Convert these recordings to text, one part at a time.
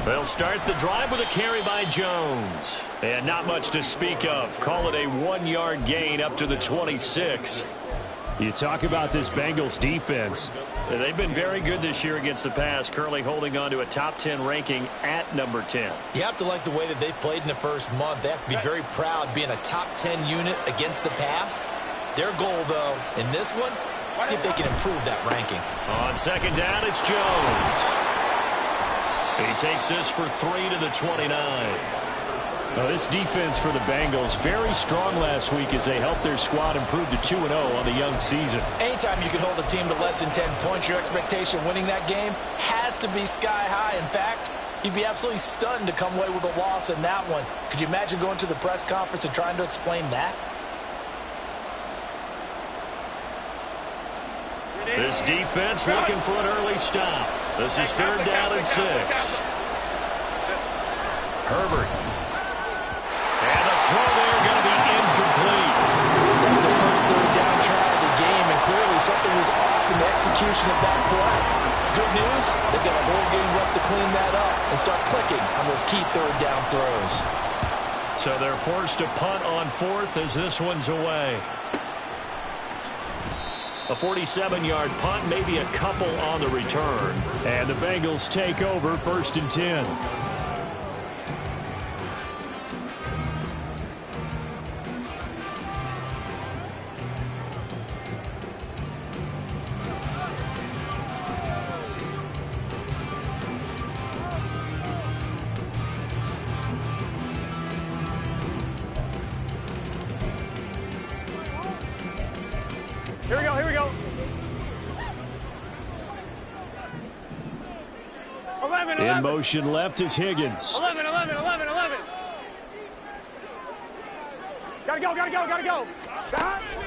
They'll start the drive with a carry by Jones. And not much to speak of. Call it a 1-yard gain up to the 26. You talk about this Bengals defense. They've been very good this year against the pass, currently holding on to a top 10 ranking at number 10. You have to like the way that they've played in the first month. They have to be very proud being a top 10 unit against the pass. Their goal, though, in this one, see if they can improve that ranking. On second down, it's Jones. He takes this for 3 to the 29. This defense for the Bengals, very strong last week as they helped their squad improve to 2-0 on the young season. Anytime you can hold a team to less than 10 points, your expectation winning that game has to be sky high. In fact, you'd be absolutely stunned to come away with a loss in that one. Could you imagine going to the press conference and trying to explain that? This defense looking for an early stop. This is third down and 6. Herbert. And the throw there going to be incomplete. That's the first third down try of the game, and clearly something was off in the execution of that play. Good news, they've got a whole game left to clean that up and start clicking on those key third down throws. So they're forced to punt on fourth as this one's away. A 47-yard punt, maybe a couple on the return. And the Bengals take over 1st and 10. Here we go. 11. In motion left is Higgins. 11. Gotta go.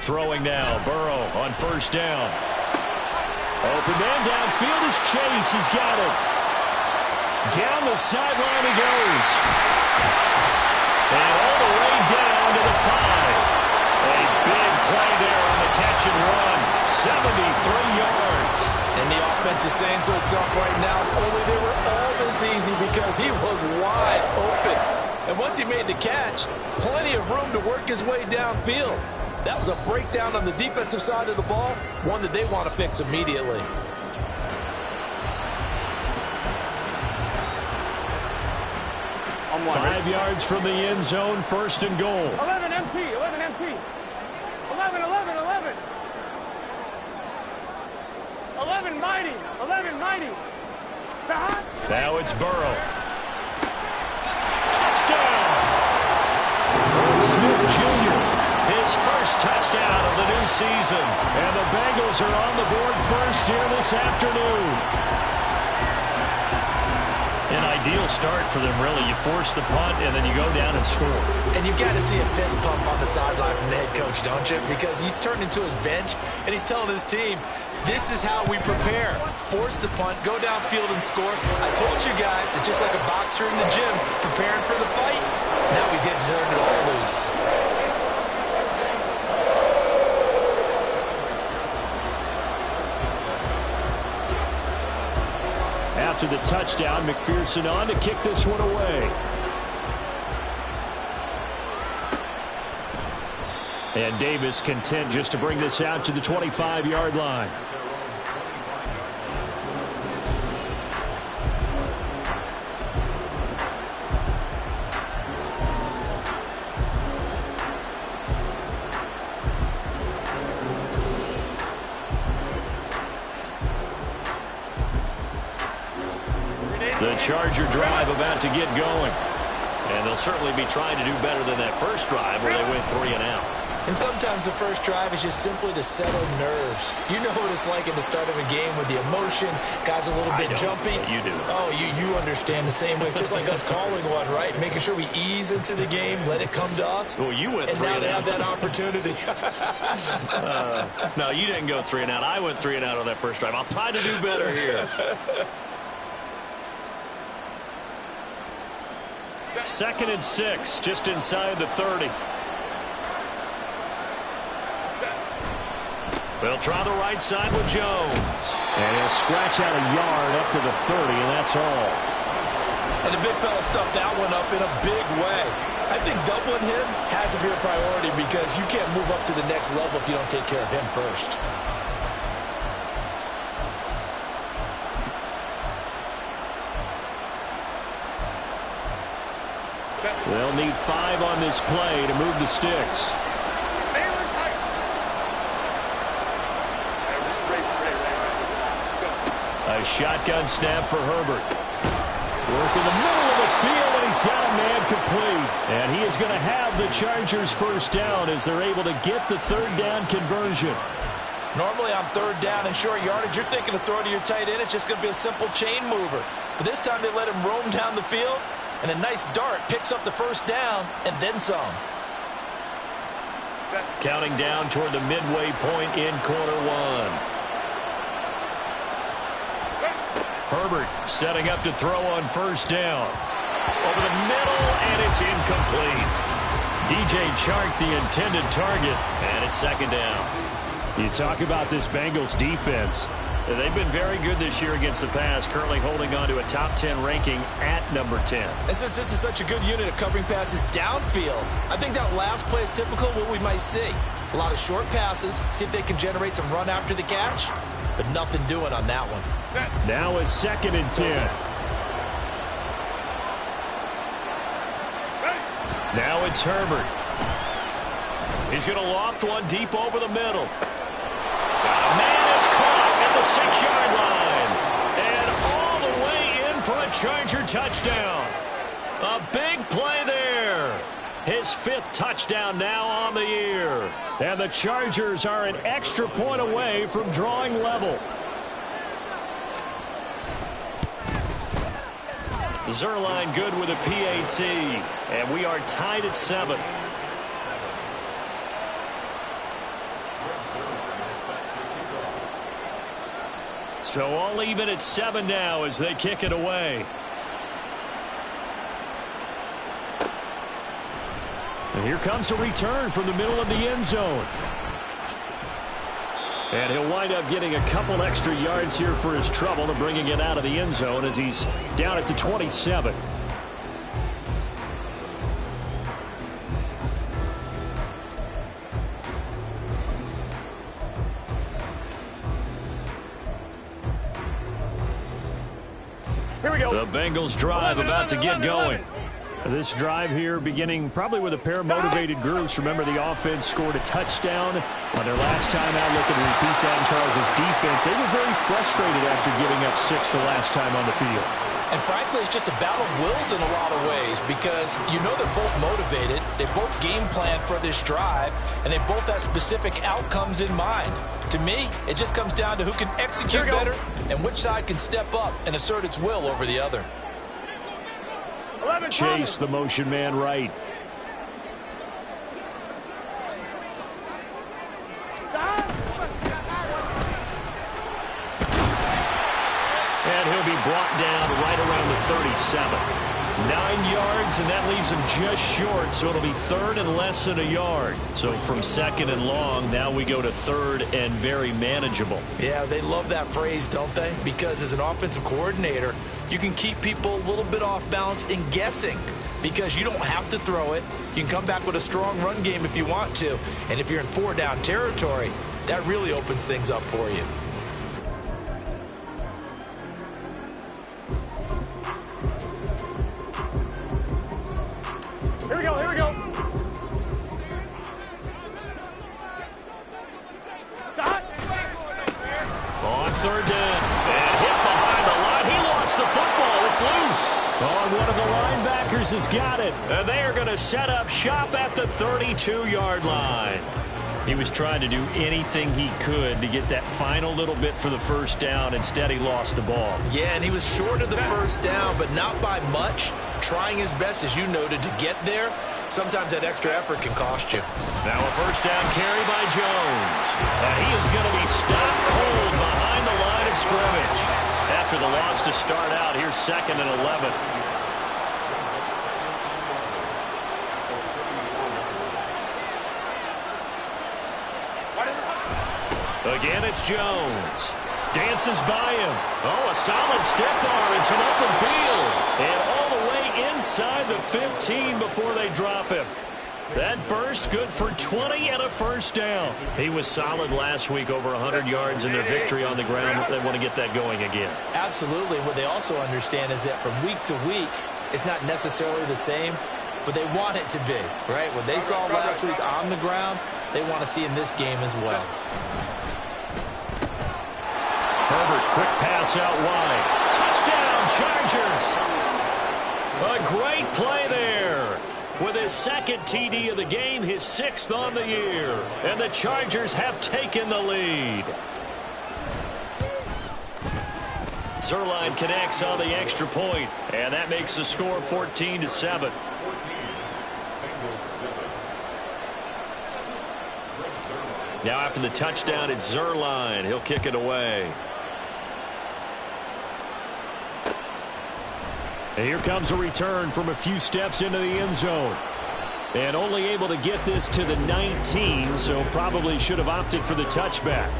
Throwing now, Burrow on first down. Open man downfield is Chase. He's got it. Down the sideline he goes. And all the way down to the 5. A big play there on the catch and run. 73 yards. And the offense is saying to itself right now, only they were all this easy because he was wide open. And once he made the catch, plenty of room to work his way downfield. That was a breakdown on the defensive side of the ball, one that they want to fix immediately. I'm 5 yards from the end zone, 1st and goal. 11 MT. 11 mighty. Now it's Burrow. Touchdown! Earl Smith Jr., his first touchdown of the new season. And the Bengals are on the board first here this afternoon. An ideal start for them, really. You force the punt, and then you go down and score. And you've got to see a fist pump on the sideline from the head coach, don't you? Because he's turned into his bench, and he's telling his team, this is how we prepare. Force the punt, go downfield and score. I told you guys, it's just like a boxer in the gym preparing for the fight. Now we get to turn it all loose. After the touchdown, McPherson on to kick this one away. And Davis content just to bring this out to the 25-yard line. The Charger drive about to get going. And they'll certainly be trying to do better than that first drive where they went 3 and out. And sometimes the first drive is just simply to settle nerves. You know what it's like at the start of a game with the emotion, guys a little bit jumpy. You do. Oh, you understand the same way. It's just like us calling one, right? Making sure we ease into the game, let it come to us. Well, you went 3 and out. And now out. they have that opportunity. No, you didn't go 3 and out. I went 3 and out on that first drive. I'll try to do better here. 2nd and 6, just inside the 30. They'll try the right side with Jones. And he'll scratch out a yard up to the 30, and that's all. And the big fella stuffed that one up in a big way. I think doubling him has to be a priority because you can't move up to the next level if you don't take care of him first. They'll need 5 on this play to move the sticks. A shotgun snap for Herbert. Work in the middle of the field, and he's got a man complete. And he is going to have the Chargers first down as they're able to get the third down conversion. Normally on third down and short yardage, you're thinking of throwing to your tight end. It's just going to be a simple chain mover. But this time they let him roam down the field, and a nice dart picks up the first down and then some. Counting down toward the midway point in quarter one. Herbert setting up to throw on first down. Over the middle, and it's incomplete. DJ Chark, the intended target, and it's second down. You talk about this Bengals defense. They've been very good this year against the pass, currently holding on to a top 10 ranking at number 10. And since this is such a good unit of covering passes downfield, I think that last play is typical of what we might see. A lot of short passes, see if they can generate some run after the catch, but nothing doing on that one. Now it's 2nd and 10. Now it's Herbert. He's going to loft one deep over the middle. Man, it's caught at the 6-yard line. And all the way in for a Charger touchdown. A big play there. His 5th touchdown now on the year. And the Chargers are an extra point away from drawing level. Zerline good with a PAT. And we are tied at 7. So all even at 7 now as they kick it away. And here comes a return from the middle of the end zone. And he'll wind up getting a couple extra yards here for his trouble to bringing it out of the end zone as he's down at the 27. Here we go. The Bengals drive about to get going. This drive here beginning probably with a pair of motivated groups. Remember, the offense scored a touchdown on their last time out. Looking to repeat that in Charles' defense. They were very frustrated after giving up 6 the last time on the field. And frankly, it's just a battle of wills in a lot of ways because you know they're both motivated. They both game plan for this drive, and they both have specific outcomes in mind. To me, it just comes down to who can execute better and which side can step up and assert its will over the other. Chase, the motion man, right. And he'll be brought down right around the 37. 9 yards, and that leaves him just short, so it'll be 3rd and less than a yard. So from 2nd and long, now we go to 3rd and very manageable. Yeah, they love that phrase, don't they? Because as an offensive coordinator, you can keep people a little bit off balance and guessing because you don't have to throw it. You can come back with a strong run game if you want to. And if you're in 4-down territory, that really opens things up for you. Here we go, here we go. Dot. On 3rd down. And hit behind the line. He lost the football. It's loose. Oh, one of the linebackers has got it. And they are going to set up shop at the 32-yard line. He was trying to do anything he could to get that final little bit for the first down. Instead, he lost the ball. Yeah, and he was short of the first down, but not by much. Trying his best, as you noted, to get there. Sometimes that extra effort can cost you. Now a first down carry by Jones. And he is going to be stopped cold behind the line of scrimmage. After the loss to start out, here's 2nd and 11. Again, it's Jones. Dances by him. Oh, a solid stiff arm and some open field. And all the way inside the 15 before they drop him. That burst good for 20 and a first down. He was solid last week, over 100 yards in their victory on the ground. They want to get that going again. Absolutely. What they also understand is that from week to week, it's not necessarily the same, but they want it to be, right? What they saw last week on the ground, they want to see in this game as well. Herbert, quick pass out wide. Touchdown, Chargers. A great play there. With his second TD of the game, his 6th on the year. And the Chargers have taken the lead. Zerline connects on the extra point, and that makes the score 14-7. Now after the touchdown, it's Zerline. He'll kick it away. And here comes a return from a few steps into the end zone. And only able to get this to the 19, so probably should have opted for the touchback.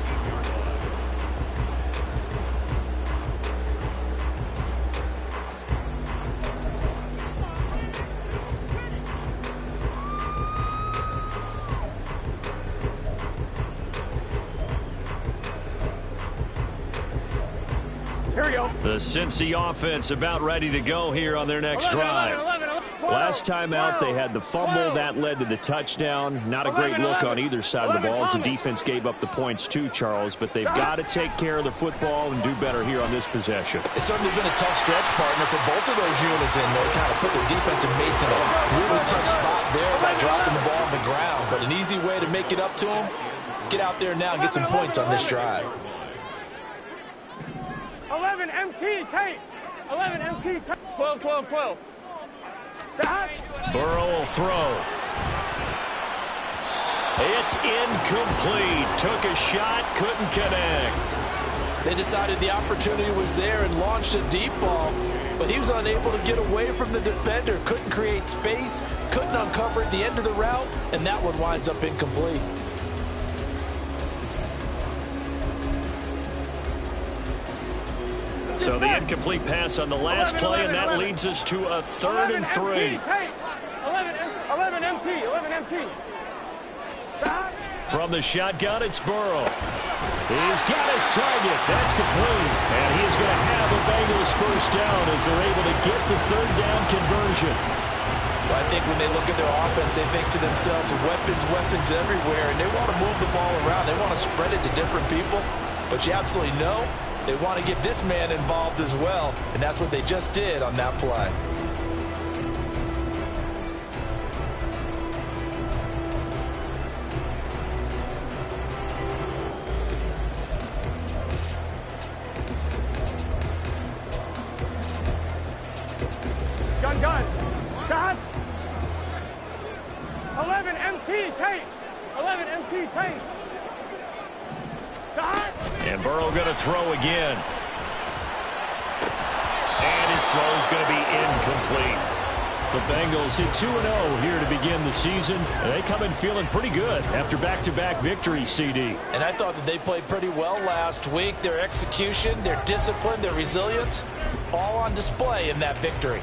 Here we go. The Cincy offense about ready to go here on their next drive. 12, Last time out, they had the fumble. That led to the touchdown. Not a great look on either side of the ball as the defense gave up the points too, Charles. But they've got to take care of the football and do better here on this possession. It's certainly been a tough stretch, partner, for both of those units in there. Kind of put their defensive mates in a really tough spot there by dropping the ball on the ground. But an easy way to make it up to them, get out there now and get some points on this drive. 11 MT tape. 11 MT tape. 12, 12, 12. Burrow will throw. It's incomplete. Took a shot, couldn't connect. They decided the opportunity was there and launched a deep ball, but he was unable to get away from the defender. Couldn't create space, couldn't uncover at the end of the route, and that one winds up incomplete. So the incomplete pass on the last play, and that leads us to a 3rd and 3. 11 MT. From the shotgun, it's Burrow. He's got his target. That's complete. And he is going to have the Bengals first down as they're able to get the 3rd down conversion. Well, I think when they look at their offense, they think to themselves, weapons everywhere, and they want to move the ball around. They want to spread it to different people. But you absolutely know they want to get this man involved as well, and that's what they just did on that play. Gun. 11 MT tape. 11 MT tape. And Burrow going to throw again. And his throw is going to be incomplete. The Bengals hit 2-0 here to begin the season. And they come in feeling pretty good after back-to-back victories, CD. And I thought that they played pretty well last week. Their execution, their discipline, their resilience, all on display in that victory.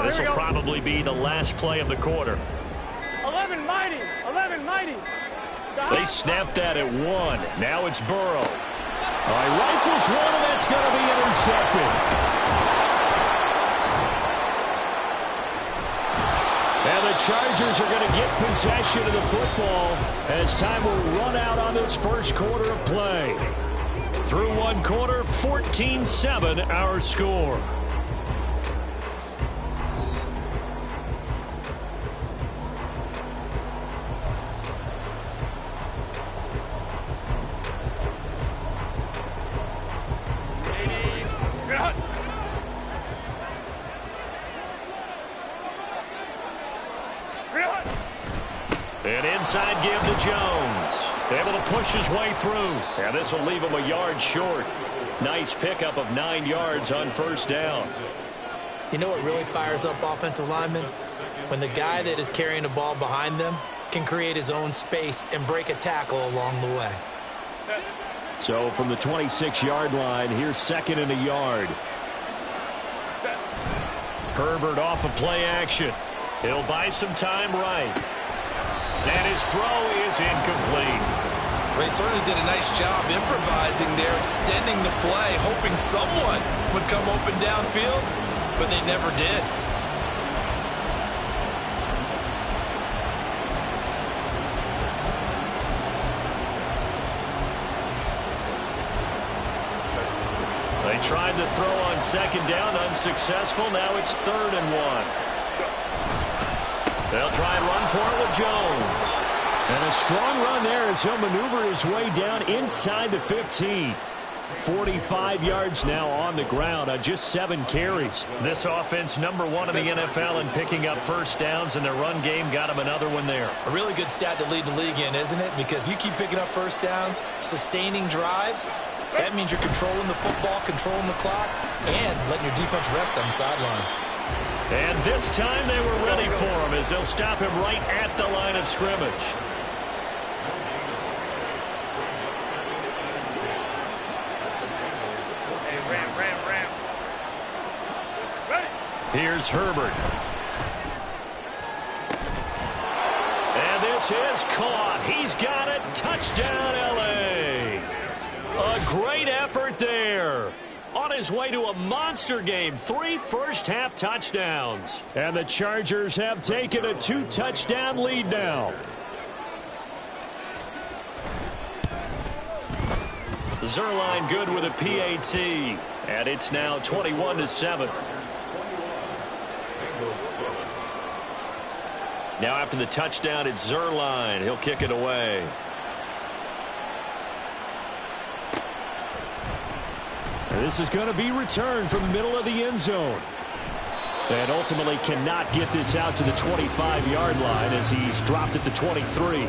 This will probably be the last play of the quarter. 11 mighty. They snapped that at 1. Now it's Burrow. All right, rifles one, and that's going to be intercepted. And the Chargers are going to get possession of the football as time will run out on this first quarter of play. Through one quarter, 14-7 our score. inside give to Jones. Able to push his way through. And this will leave him a yard short. Nice pickup of 9 yards on first down. You know what really fires up offensive linemen? When the guy that is carrying the ball behind them can create his own space and break a tackle along the way. So from the 26-yard line, here's 2nd and a yard. Herbert off of play action. He'll buy some time right. And his throw is incomplete. They certainly did a nice job improvising there, extending the play, hoping someone would come open downfield, but they never did. They tried to throw on 2nd down, unsuccessful. Now it's 3rd and 1. They'll try and run for it with Jones. And a strong run there as he'll maneuver his way down inside the 15. 45 yards now on the ground on just 7 carries. This offense number 1 in the NFL in picking up first downs, and their run game got him another one there. A really good stat to lead the league in, isn't it? Because if you keep picking up first downs, sustaining drives, that means you're controlling the football, controlling the clock, and letting your defense rest on the sidelines. And this time they were ready for him as they'll stop him right at the line of scrimmage. Ram. Here's Herbert. And this is caught. He's got it. Touchdown, L.A. A great effort there. On his way to a monster game, 3 first-half touchdowns. And the Chargers have taken a 2-touchdown lead now. Zerline good with a PAT. And it's now 21-7. Now after the touchdown, it's Zerline. He'll kick it away. And this is going to be returned from the middle of the end zone. And ultimately cannot get this out to the 25-yard line as he's dropped at the 23.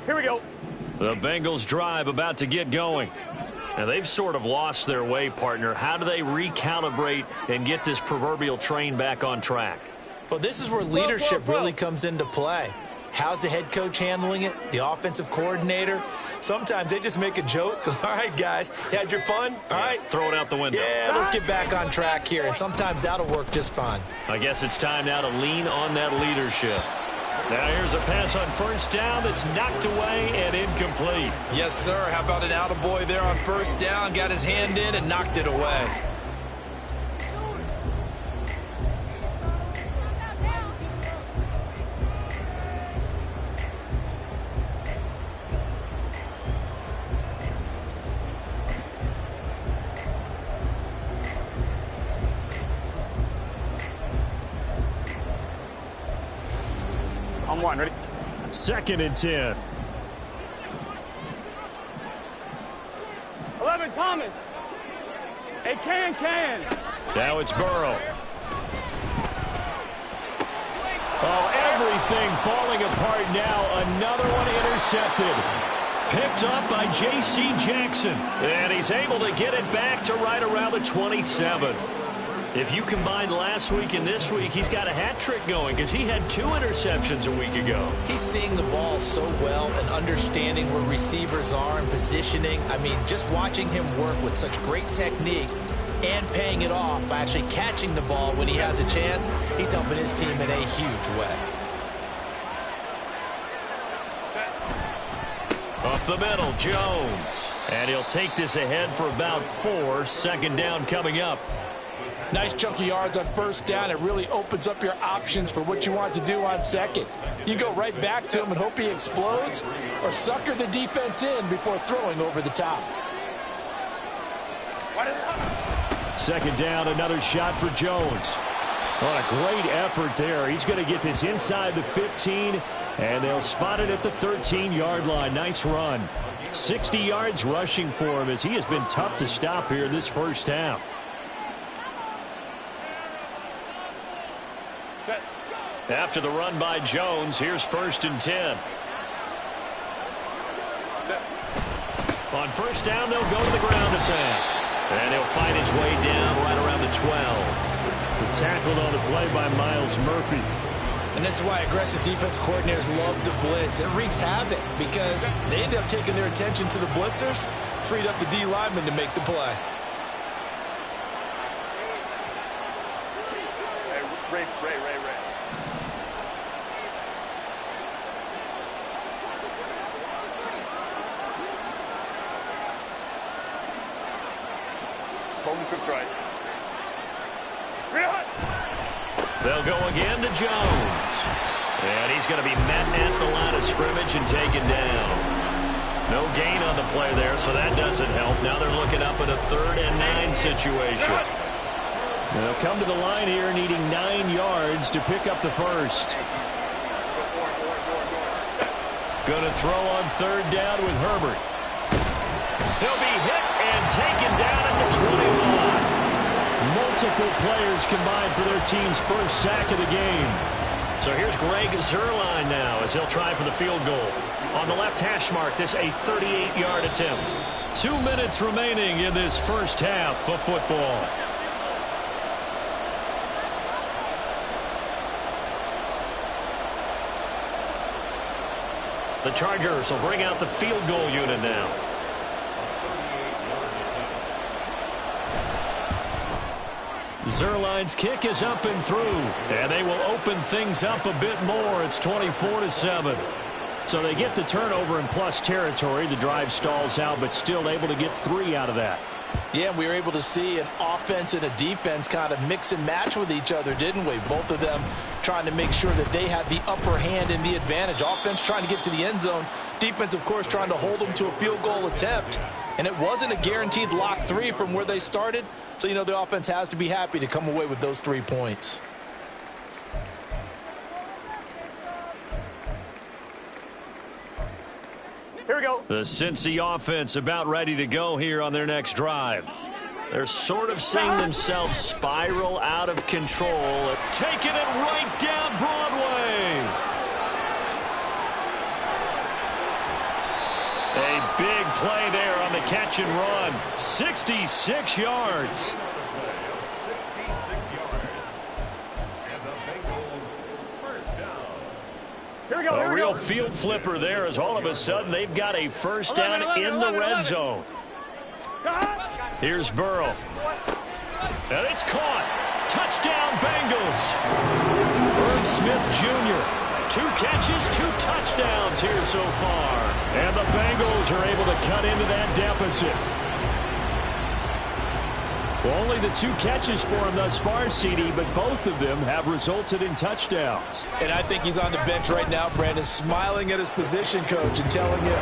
Here we go. The Bengals drive about to get going. Now they've sort of lost their way, partner. How do they recalibrate and get this proverbial train back on track? Well, this is where leadership really comes into play. How's the head coach handling it? The offensive coordinator? Sometimes they just make a joke. All right, guys, you had your fun? All right. Throw it out the window. Yeah, let's get back on track here. And sometimes that'll work just fine. I guess it's time now to lean on that leadership. Now here's a pass on first down that's knocked away and incomplete. Yes, sir. How about an attaboy there on first down? Got his hand in and knocked it away. On 1, ready? 2nd and 10. 11, Thomas. Hey, can. Now it's Burrow. Oh, everything falling apart now. Another one intercepted. Picked up by J.C. Jackson. And he's able to get it back to right around the 27. If you combine last week and this week, he's got a hat trick going because he had 2 interceptions a week ago. He's seeing the ball so well and understanding where receivers are and positioning. I mean, just watching him work with such great technique and paying it off by actually catching the ball when he has a chance, he's helping his team in a huge way. Up the middle, Jones. And he'll take this ahead for about 4. 2nd down coming up. Nice chunk of yards on first down. It really opens up your options for what you want to do on second. You go right back to him and hope he explodes, or sucker the defense in before throwing over the top. Second down, another shot for Jones. What a great effort there. He's going to get this inside the 15, and they'll spot it at the 13-yard line. Nice run. 60 yards rushing for him as he has been tough to stop here this first half. After the run by Jones, here's 1st and 10. On first down, they'll go to the ground attack. And he'll find his way down right around the 12. Tackled on the play by Miles Murphy. And this is why aggressive defense coordinators love to blitz. It wreaks havoc because they end up taking their attention to the blitzers, freed up the D lineman to make the play. Ray. Holden trips right. They'll go again to Jones. And he's going to be met at the line of scrimmage and taken down. No gain on the play there, so that doesn't help. Now they're looking up at a 3rd and 9 situation. They'll come to the line here needing 9 yards to pick up the first. Going to throw on 3rd down with Herbert. He'll be hit and taken down at the 21. Multiple players combined for their team's first sack of the game. So here's Greg Zuerlein now as he'll try for the field goal. On the left hash mark, this a 38-yard attempt. 2 minutes remaining in this first half of football. The Chargers will bring out the field goal unit now. Zuerlein's kick is up and through, and they will open things up a bit more. It's 24-7. So they get the turnover in plus territory. The drive stalls out, but still able to get 3 out of that. Yeah, we were able to see an offense and a defense kind of mix and match with each other, didn't we? Both of them trying to make sure that they had the upper hand and the advantage. Offense trying to get to the end zone. Defense, of course, trying to hold them to a field goal attempt. And it wasn't a guaranteed lock 3 from where they started. So, you know, the offense has to be happy to come away with those 3 points. Here we go. The Cincy offense about ready to go here on their next drive. They're sort of seeing themselves spiral out of control. Taking it right down Broadway. A big play there on the catch and run. 66 yards. 66 yards. And the Bengals first down. Here we go. A real field flipper there as all of a sudden they've got a first down in the red zone. Here's Burrow. And it's caught. Touchdown Bengals. Irv Smith Jr. 2 catches, 2 touchdowns here so far. And the Bengals are able to cut into that deficit. Well, only the 2 catches for him thus far, CD, but both of them have resulted in touchdowns. And I think he's on the bench right now, Brandon, smiling at his position coach and telling him,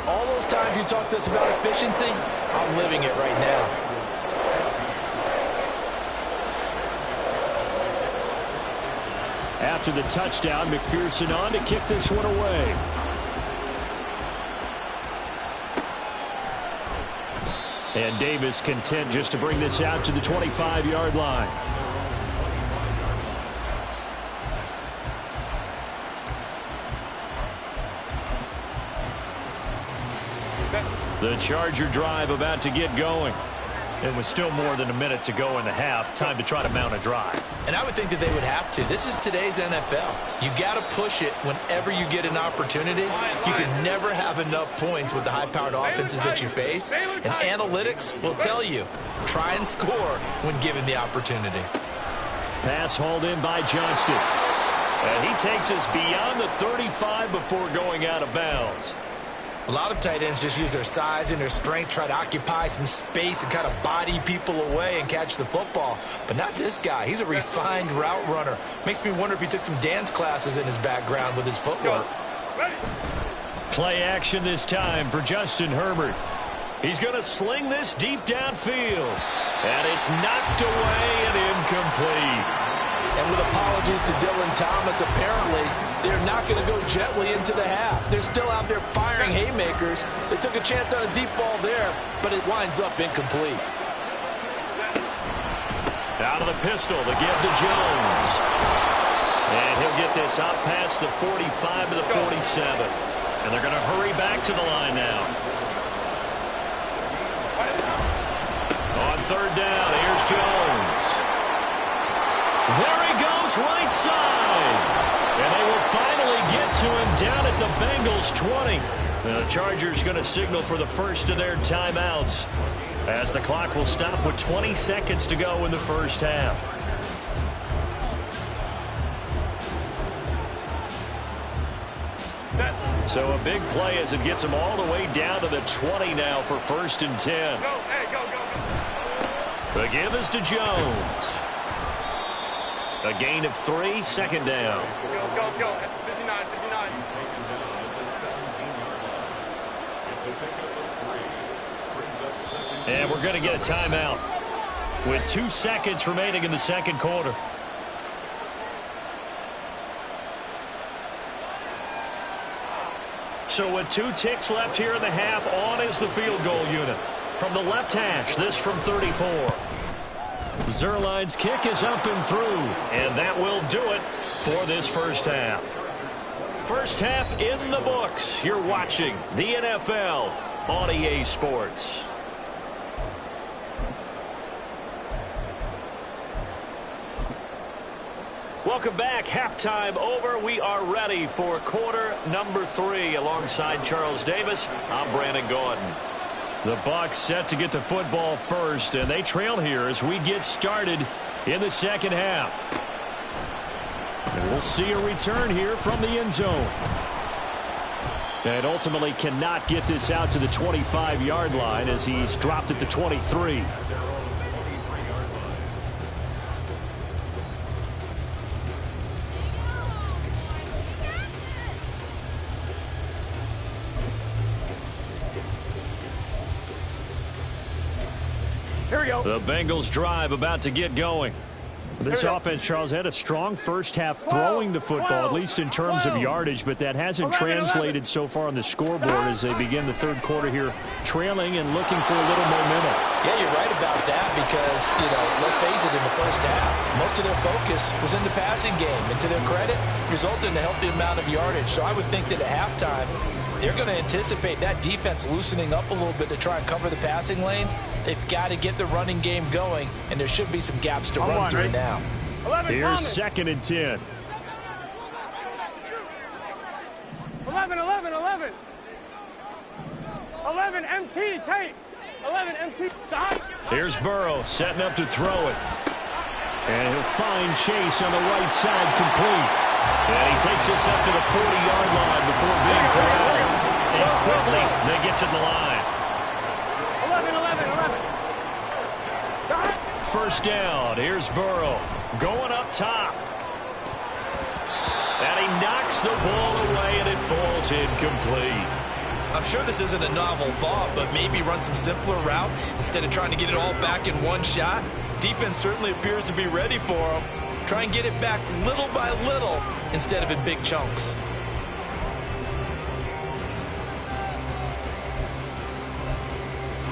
all those times you talked to us about efficiency, I'm living it right now. After the touchdown, McPherson on to kick this one away. And Davis content just to bring this out to the 25-yard line. The Charger drive about to get going. And with still more than a minute to go in the half, time to try to mount a drive. And I would think that they would have to. This is today's NFL. You got to push it whenever you get an opportunity. You can never have enough points with the high-powered offenses that you face. And analytics will tell you, try and score when given the opportunity. Pass hauled in by Johnston. And he takes us beyond the 35 before going out of bounds. A lot of tight ends just use their size and their strength, try to occupy some space and kind of body people away and catch the football. But not this guy. He's a refined route runner. Makes me wonder if he took some dance classes in his background with his footwork. Play action this time for Justin Herbert. He's going to sling this deep downfield. And it's knocked away and incomplete. And with apologies to Dylan Thomas, apparently they're not going to go gently into the half. They're still out there firing haymakers. They took a chance on a deep ball there, but it winds up incomplete. Out of the pistol to give to Jones. And he'll get this out past the 45 to the 47. And they're going to hurry back to the line now. On third down, here's Jones. There he goes, right side. And they will finally get to him down at the Bengals 20. And the Chargers going to signal for the first of their timeouts, as the clock will stop with 20 seconds to go in the first half. So a big play as it gets them all the way down to the 20 now for 1st and 10. Go, hey, go, go. The give is to Jones. A gain of 3, 2nd down. Go, go, go. 59, 59. And we're going to get a timeout with 2 seconds remaining in the second quarter. So with 2 ticks left here in the half, on is the field goal unit. From the left hash, this from 34. Zerline's kick is up and through, and that will do it for this first half. First half in the books. You're watching the NFL on EA Sports. Welcome back. Halftime over. We are ready for quarter number 3. Alongside Charles Davis, I'm Brandon Gordon. The Bucs set to get the football first, and they trail here as we get started in the second half. And we'll see a return here from the end zone. And ultimately cannot get this out to the 25-yard line as he's dropped at the 23. Here we go. The Bengals drive about to get going. This offense, Charles, had a strong first half throwing the football, at least in terms of yardage, but that hasn't translated so far on the scoreboard as they begin the third quarter here, trailing and looking for a little momentum. Yeah, you're right about that because, let's face it, in the first half, most of their focus was in the passing game. And to their credit, resulted in a healthy amount of yardage. So I would think that at halftime, they're going to anticipate that defense loosening up a little bit to try and cover the passing lanes. They've got to get the running game going, and there should be some gaps to run through now. 11, Here's Thomas. 2nd and 10. 11, 11, 11. 11, MT, tape. 11, MT, stop. Here's Burrow setting up to throw it. And he'll find Chase on the right side complete. And he takes this up to the 40-yard line before being thrown out. And quickly, they get to the line. 11, 11, 11. Stop. First down. Here's Burrow going up top. And he knocks the ball away, and it falls incomplete. I'm sure this isn't a novel thought, but maybe run some simpler routes instead of trying to get it all back in one shot. Defense certainly appears to be ready for him. Try and get it back little by little instead of in big chunks.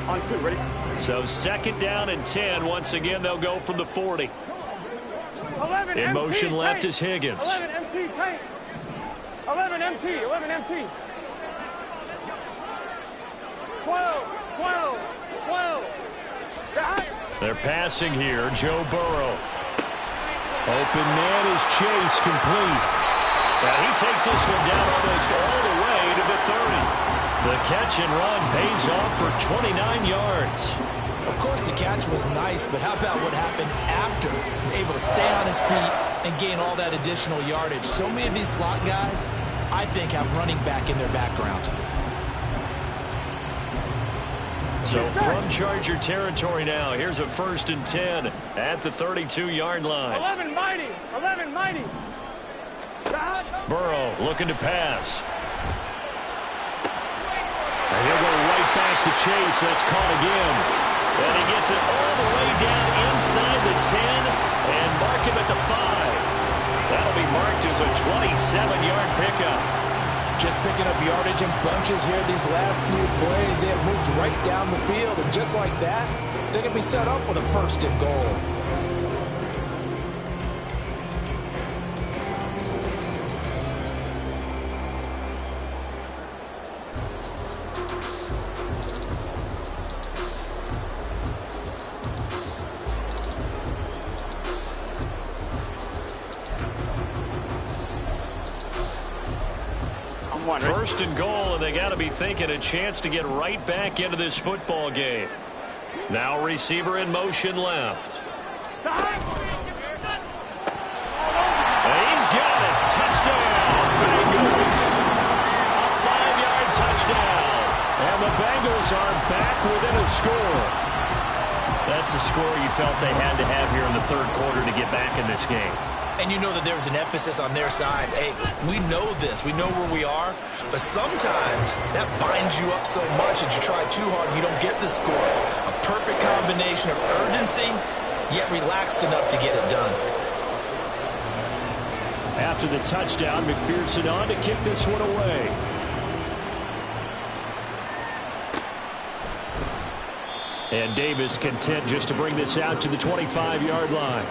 On 2, ready? So 2nd down and 10. Once again, they'll go from the 40. 11, In MT, motion left tape. is Higgins. 11, MT, tape. 11, MT, 11, MT. 12, 12, 12. Stop. They're passing here. Joe Burrow. Open man is Chase, complete. And he takes this one down almost all the way to the 30. The catch and run pays off for 29 yards. Of course, the catch was nice, but how about what happened after? Able to stay on his feet and gain all that additional yardage. So many of these slot guys, I think, have running back in their background. So from Charger territory now, here's a 1st and 10 at the 32-yard line. 11 mighty. 11 mighty. Burrow looking to pass. And he'll go right back to Chase. That's caught again. And he gets it all the way down inside the 10 and mark him at the 5. That'll be marked as a 27-yard pickup. Just picking up yardage in bunches here these last few plays. They have moved right down the field, and just like that, they can be set up with a 1st and goal. First and goal, and they got to be thinking a chance to get right back into this football game. Now receiver in motion left. The high. And he's got it. Touchdown, Bengals. A 5-yard touchdown. And the Bengals are back within a score. That's a score you felt they had to have here in the 3rd quarter to get back in this game. And you know that there was an emphasis on their side. Hey, we know this. We know where we are. But sometimes that binds you up so much that you try too hard and you don't get the score. A perfect combination of urgency, yet relaxed enough to get it done. After the touchdown, McPherson on to kick this one away. And Davis content just to bring this out to the 25-yard line.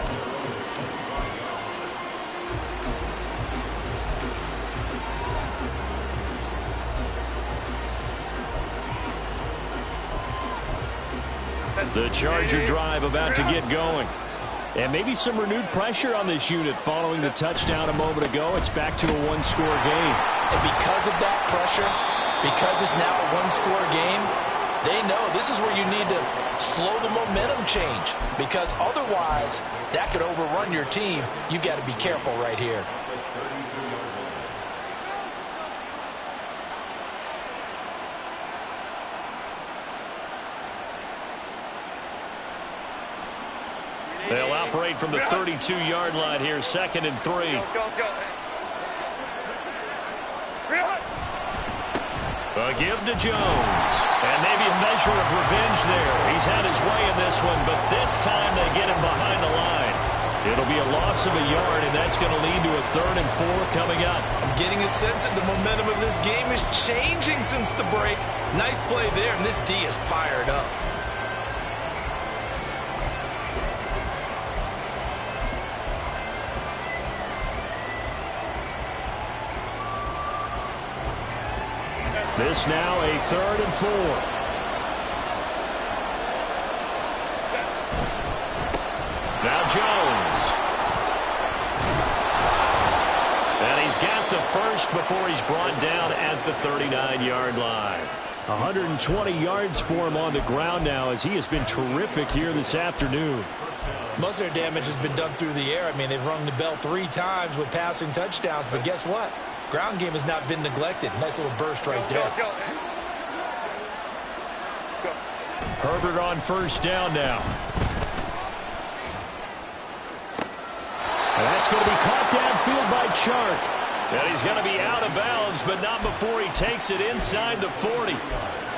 The Charger drive about to get going. And maybe some renewed pressure on this unit following the touchdown a moment ago. It's back to a 1-score game. And because of that pressure, because it's now a 1-score game, they know this is where you need to slow the momentum change. Because otherwise, that could overrun your team. You've got to be careful right here. They'll operate from the 32-yard line here, 2nd and 3. A give to Jones. And maybe a measure of revenge there. He's had his way in this one, but this time they get him behind the line. It'll be a loss of a yard, and that's going to lead to a 3rd and 4 coming up. I'm getting a sense that the momentum of this game is changing since the break. Nice play there, and this D is fired up. This now a 3rd and 4. Now Jones. And he's got the first before he's brought down at the 39-yard line. 120 yards for him on the ground now as he has been terrific here this afternoon. Most of their damage has been done through the air. I mean, they've rung the bell 3 times with passing touchdowns, but guess what? Ground game has not been neglected. Nice little burst right there. Herbert on 1st down now. And that's going to be caught downfield by Chark. And he's going to be out of bounds, but not before he takes it inside the 40.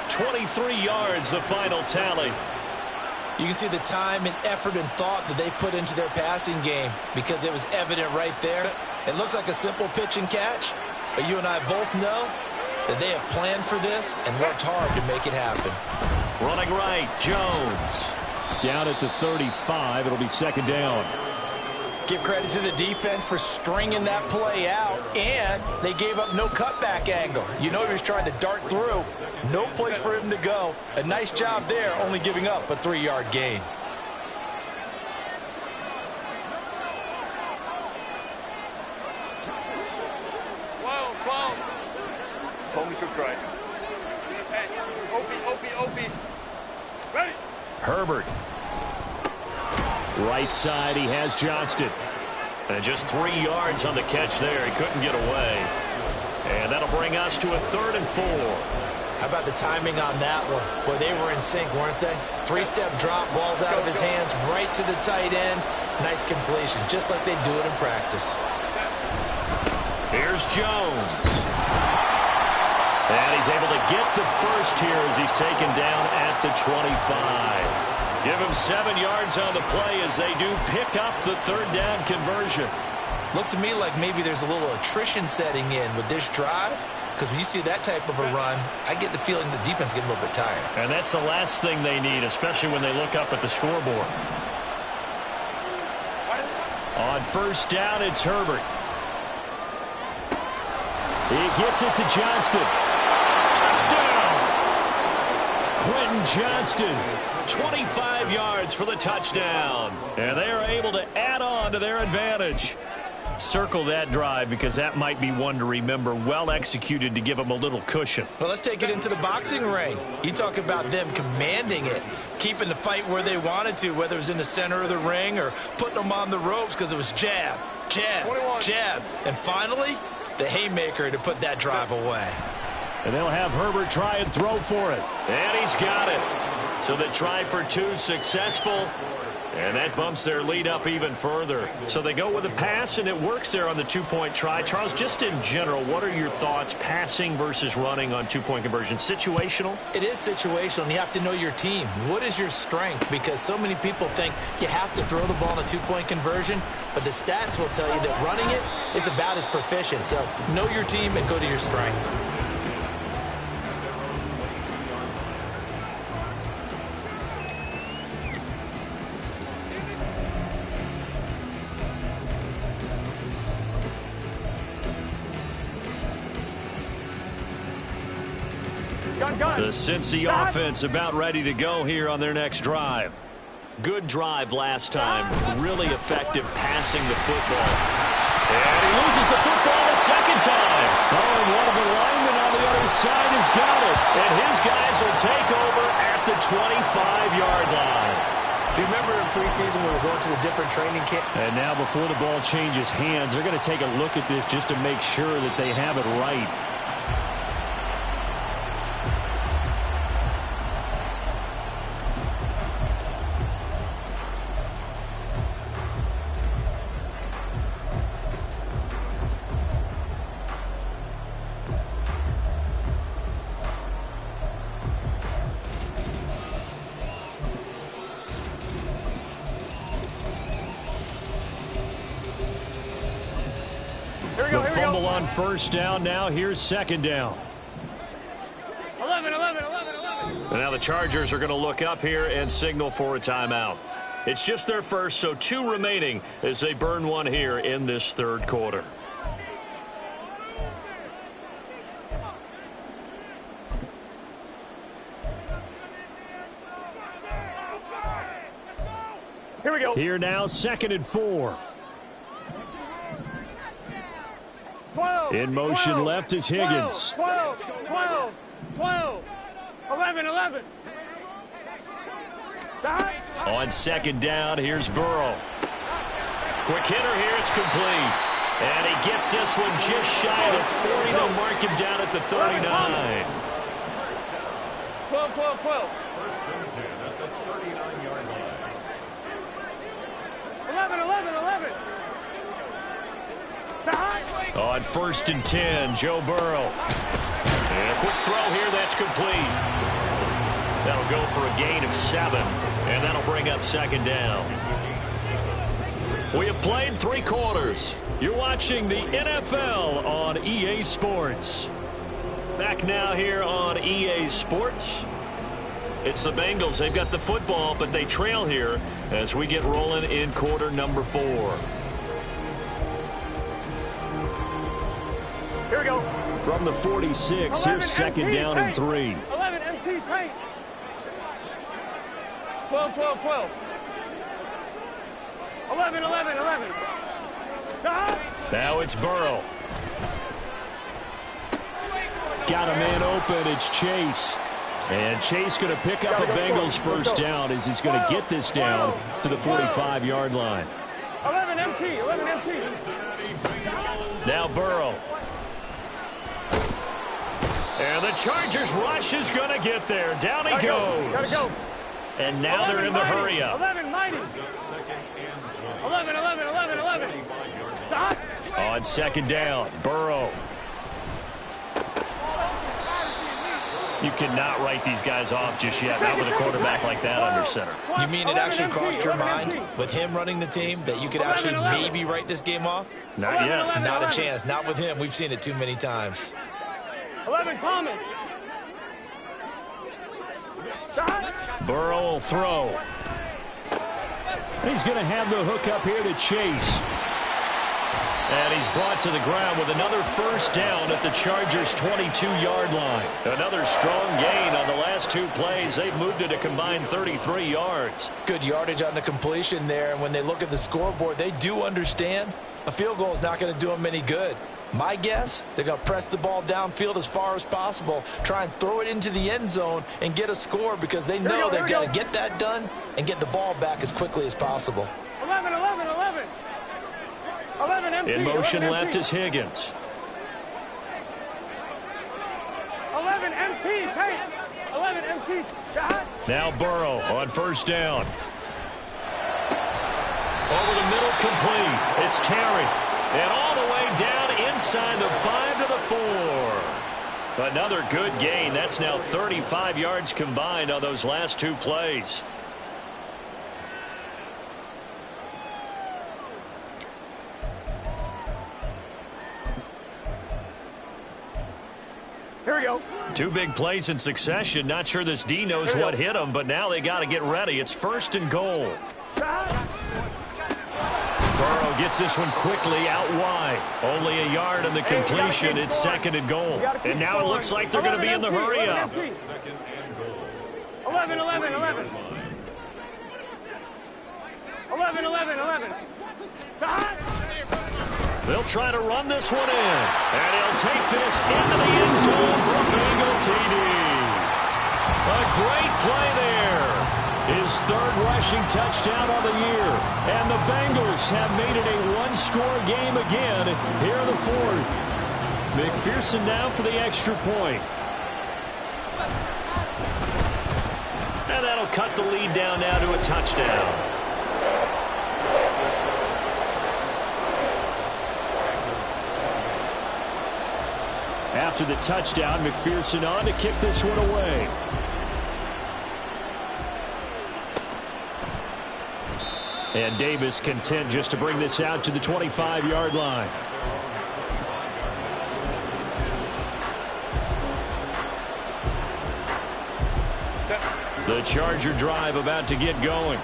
23 yards, the final tally. You can see the time and effort and thought that they put into their passing game because it was evident right there. It looks like a simple pitch and catch, but you and I both know that they have planned for this and worked hard to make it happen. Running right, Jones. Down at the 35, it'll be 2nd down. Give credit to the defense for stringing that play out, and they gave up no cutback angle. You know he was trying to dart through. No place for him to go. A nice job there, only giving up a 3-yard gain. Ready. Herbert. Right side, he has Johnston. And just 3 yards on the catch there. He couldn't get away. And that'll bring us to a 3rd and 4. How about the timing on that one? Boy, they were in sync, weren't they? Three-step drop, ball's out of his hands, right to the tight end. Nice completion, just like they do it in practice. Here's Jones. And he's able to get the first here as he's taken down at the 25. Give him 7 yards on the play as they do pick up the third down conversion. Looks to me like maybe there's a little attrition setting in with this drive. Because when you see that type of a run, I get the feeling the defense getting a little bit tired. And that's the last thing they need, especially when they look up at the scoreboard. On first down, it's Herbert. He gets it to Johnston. Touchdown! Quentin Johnston, 25 yards for the touchdown. And they are able to add on to their advantage. Circle that drive because that might be one to remember. Well executed to give them a little cushion. Well, let's take it into the boxing ring. You talk about them commanding it, keeping the fight where they wanted to, whether it was in the center of the ring or putting them on the ropes because it was jab, jab, 21. Jab. And finally, the haymaker to put that drive away. And they'll have Herbert try and throw for it. And he's got it. So the try for 2 successful. And that bumps their lead up even further. So they go with a pass, and it works there on the 2-point try. Charles, just in general, what are your thoughts, passing versus running on 2-point conversion? Situational? It is situational, and you have to know your team. What is your strength? Because so many people think you have to throw the ball in a 2-point conversion, but the stats will tell you that running it is about as proficient. So know your team and go to your strength. The Cincy offense about ready to go here on their next drive. Good drive last time. Really effective passing the football. And he loses the football a second time. Oh, and one of the linemen on the other side has got it. And his guys will take over at the 25-yard line. Do you remember in preseason when we were going to the different training camp? And now before the ball changes hands, they're going to take a look at this just to make sure that they have it right. The fumble on first down. Now here's second down. 11. And now the Chargers are going to look up here and signal for a timeout. It's just their first, so 2 remaining as they burn one here in this third quarter. Here we go. Here now, 2nd and 4. 12. In motion 12, left is Higgins. 12. 11. On second down, here's Burrow. Quick hitter here, it's complete. And he gets this one just shy of the 40. They'll mark him down at the 39. 12. First and 10 at the 39-yard line. 11. On 1st and 10, Joe Burrow. And a quick throw here, that's complete. That'll go for a gain of 7, and that'll bring up second down. We have played 3 quarters. You're watching the NFL on EA Sports. Back now here on EA Sports. It's the Bengals. They've got the football, but they trail here as we get rolling in quarter number 4. Here we go. From the 46, here's second down and 3. 11 MT paint. 12. 11. Now it's Burrow. Got a man open. It's Chase. And Chase going to pick up a Bengals first down as he's going to get this down to the 45-yard line. 11 MT. Now Burrow. And the Chargers rush is going to get there. Down he goes. Gotta go. And now they're in the hurry up. 11, mighty. 11. Stop. On second down, Burrow. You cannot write these guys off just yet, not with a quarterback like that under center. You mean it actually crossed your mind with him running the team that you could actually maybe write this game off? Not yet. Not a chance. Not with him. We've seen it too many times. 11, Thomas. Stop. Burrow will throw. He's going to have the hook up here to Chase. And he's brought to the ground with another first down at the Chargers' 22-yard line. Another strong gain on the last two plays. They've moved it a combined 33 yards. Good yardage on the completion there, and when they look at the scoreboard, they do understand a field goal is not going to do them any good. My guess, they're going to press the ball downfield as far as possible, try and throw it into the end zone and get a score because they know they've got to get that done and get the ball back as quickly as possible. 11. 11 MT. In motion 11 left MT. is Higgins. 11 MT. Take. 11 MT. Shot. Now Burrow on first down. Over the middle, complete. It's Terry. And all the way down inside the 5 to the 4. Another good gain. That's now 35 yards combined on those last two plays. Here we go. Two big plays in succession. Not sure this D knows what hit him, but now they got to get ready. It's first and goal. Burrow gets this one quickly out wide. Only a yard in the completion. It's second and goal. And now it looks like they're going to be in the hurry up. 11. 11. Stop. They'll try to run this one in. And he'll take this into the end zone for a Bengal TD. A great play there. His third rushing touchdown of the year. And the Bengals have made it a one-score game again here in the fourth. McPherson now for the extra point. And that'll cut the lead down now to a touchdown. After the touchdown, McPherson on to kick this one away. And Davis content just to bring this out to the 25-yard line. The Charger drive about to get going.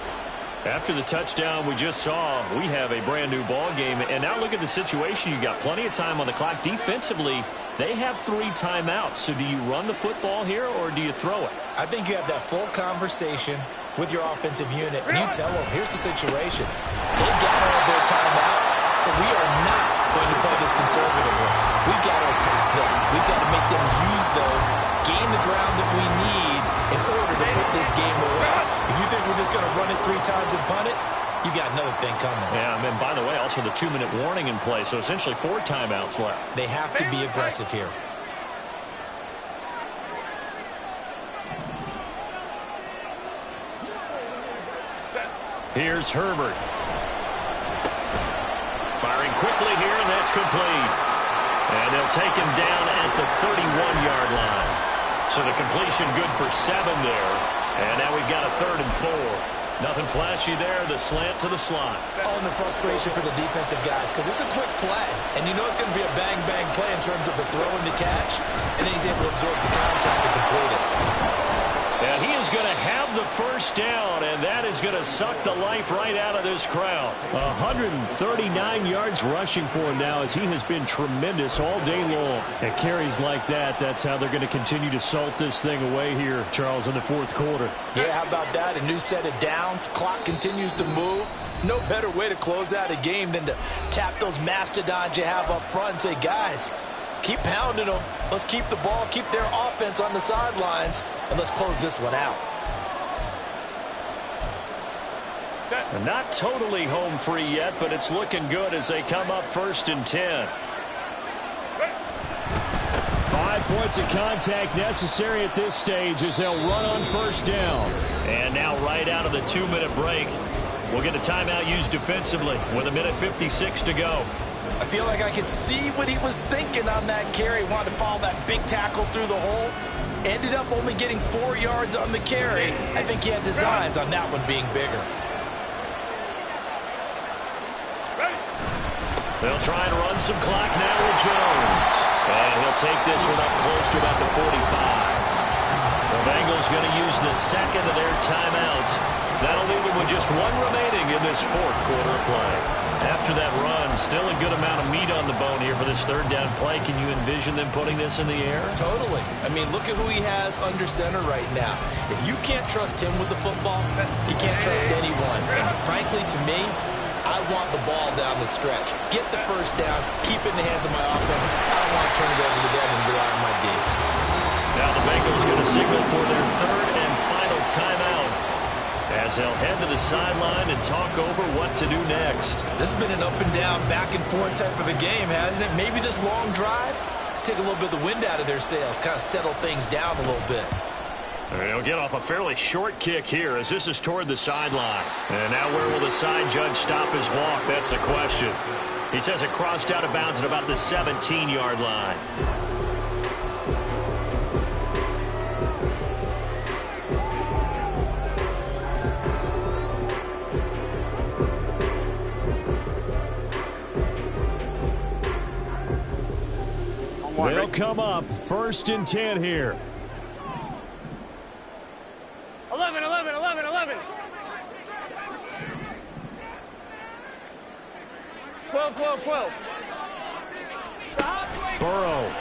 After the touchdown we just saw, we have a brand new ball game. And now look at the situation. You got plenty of time on the clock. Defensively, they have 3 timeouts. So do you run the football here or do you throw it? I think you have that full conversation with your offensive unit, and you tell them, here's the situation. They got all their timeouts, so we are not going to play this conservatively. We've got to attack them. We've got to make them use those, gain the ground that we need in order to put this game away. If you think we're just going to run it 3 times and punt it, you got another thing coming. Yeah, and by the way, also the 2-minute warning in play, so essentially 4 timeouts left. They have to be aggressive here. Here's Herbert. Firing quickly here, and that's complete. And they'll take him down at the 31-yard line. So the completion good for 7 there. And now we've got a 3rd and 4. Nothing flashy there, the slant to the slot. Oh, and the frustration for the defensive guys, because it's a quick play. And you know it's going to be a bang-bang play in terms of the throw and the catch. And then he's able to absorb the contact to complete it. And he is going to have the first down, and that is going to suck the life right out of this crowd. 139 yards rushing for him now as he has been tremendous all day long. And carries like that, that's how they're going to continue to salt this thing away here, Charles, in the fourth quarter. Yeah, how about that? A new set of downs. Clock continues to move. No better way to close out a game than to tap those mastodons you have up front and say, guys, keep pounding them. Let's keep the ball, keep their offense on the sidelines, and let's close this one out. And not totally home free yet, but it's looking good as they come up 1st and 10. 5 points of contact necessary at this stage as they'll run on first down. And now right out of the 2-minute break, we'll get a timeout used defensively with 1:56 to go. I feel like I could see what he was thinking on that carry. Wanted to follow that big tackle through the hole. Ended up only getting 4 yards on the carry. I think he had designs on that one being bigger. They'll try and run some clock now with Jones. And he'll take this one up close to about the 45. The Bengals going to use the second of their timeouts. That'll leave them with just 1 remaining in this 4th quarter of play. After that run, still a good amount of meat on the bone here for this 3rd down play. Can you envision them putting this in the air? Totally. I mean, look at who he has under center right now. If you can't trust him with the football, you can't trust anyone. And frankly, to me, I want the ball down the stretch. Get the first down, keep it in the hands of my offense. I don't want to turn it over to them and go out on my D. Now the Bengals going to signal for their 3rd and final timeout as they'll head to the sideline and talk over what to do next. This has been an up and down, back and forth type of a game, hasn't it? Maybe this long drive, take a little bit of the wind out of their sails, kind of settle things down a little bit. They'll get off a fairly short kick here as this is toward the sideline. And now where will the side judge stop his walk? That's the question. He says it crossed out of bounds at about the 17-yard line. They'll come up 1st and 10 here. 11, 11, 11, 11. 12, 12, 12. Burrow.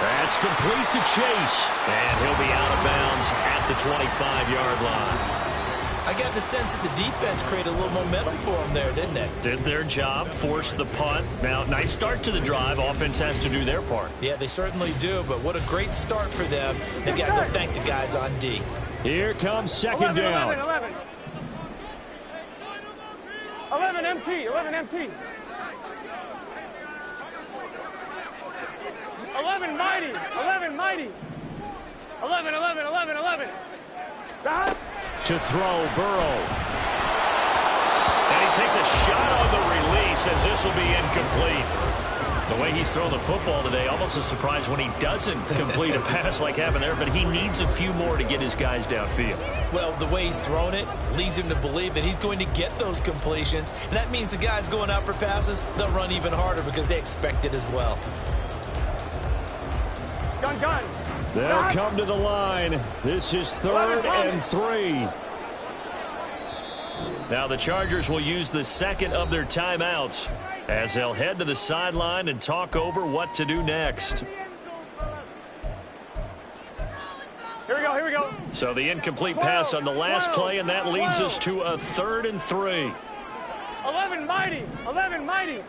That's complete to Chase. And he'll be out of bounds at the 25-yard line. I got the sense that the defense created a little momentum for them there, didn't they? Did their job, forced the punt. Now, nice start to the drive. Offense has to do their part. Yeah, they certainly do, but what a great start for them. They've got to go thank the guys on D. Here comes 2nd 11, down. 11, 11. 11 MT, 11 MT. 11 mighty, 11 mighty. 11, 11, 11, 11. Stop. To throw, Burrow. And he takes a shot on the release as this will be incomplete. The way he's thrown the football today, almost a surprise when he doesn't complete a pass like happened there, but he needs a few more to get his guys downfield. Well, the way he's thrown it leads him to believe that he's going to get those completions, and that means the guys going out for passes, they'll run even harder because they expect it as well. Gun, gun. They'll come to the line. This is 3rd and 3. Now the Chargers will use the second of their timeouts as they'll head to the sideline and talk over what to do next. Here we go, here we go. So the incomplete pass on the last play, and that leads us to a 3rd and 3. 11 mighty, 11 mighty.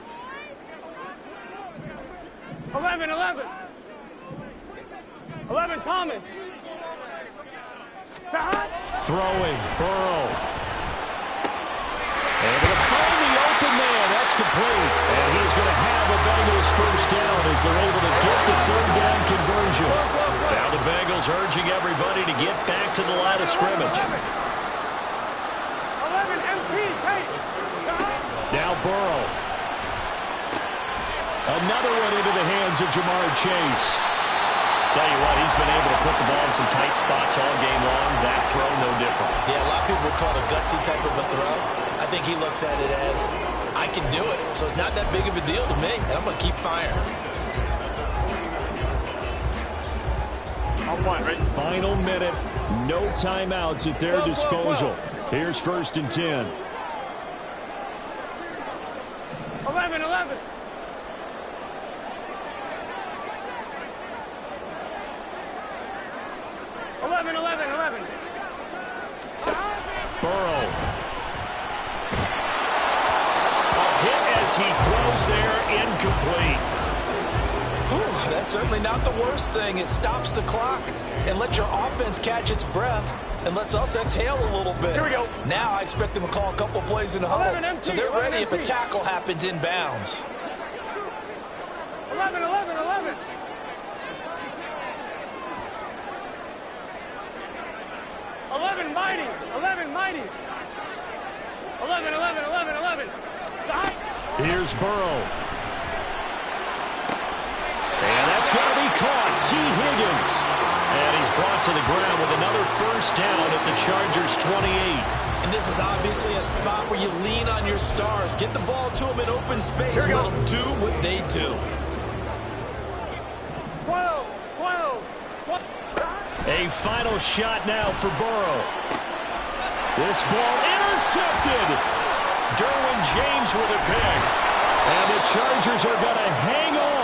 11, 11. 11 Thomas. Throwing, Burrow. Able to find the open man. That's complete. And he's going to have a Bengals first down as they're able to get the 3rd down conversion. Now the Bengals urging everybody to get back to the line of scrimmage. 11 MT, Tate. Now Burrow. Another one into the hands of Jamar Chase. Tell you what, he's been able to put the ball in some tight spots all game long. That throw, no different. Yeah, a lot of people would call it a gutsy type of a throw. I think he looks at it as, I can do it. So it's not that big of a deal to me, and I'm going to keep firing. On one, right? Final minute. No timeouts at their disposal. Here's 1st and 10. 11, 11. 11, 11, 11. Burrow. A hit as he throws there, incomplete. Whew, that's certainly not the worst thing. It stops the clock and lets your offense catch its breath and lets us exhale a little bit. Here we go. Now I expect them to call a couple plays in the huddle, so they're ready if a tackle happens in bounds. 11, 11, 11. 11 mighty. 11 mighty. 11, 11, 11, 11. Here's Burrow. And that's going to be caught. T. Higgins. And he's brought to the ground with another first down at the Chargers' 28. And this is obviously a spot where you lean on your stars. Get the ball to them in open space. Let them do what they do. 12, 12, 12. A final shot now for Burrow. This ball intercepted. Derwin James with a pick. And the Chargers are going to hang on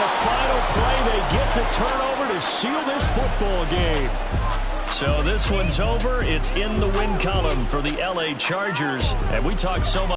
the final play. They get the turnover to seal this football game. So this one's over. It's in the win column for the LA Chargers. And we talked so much.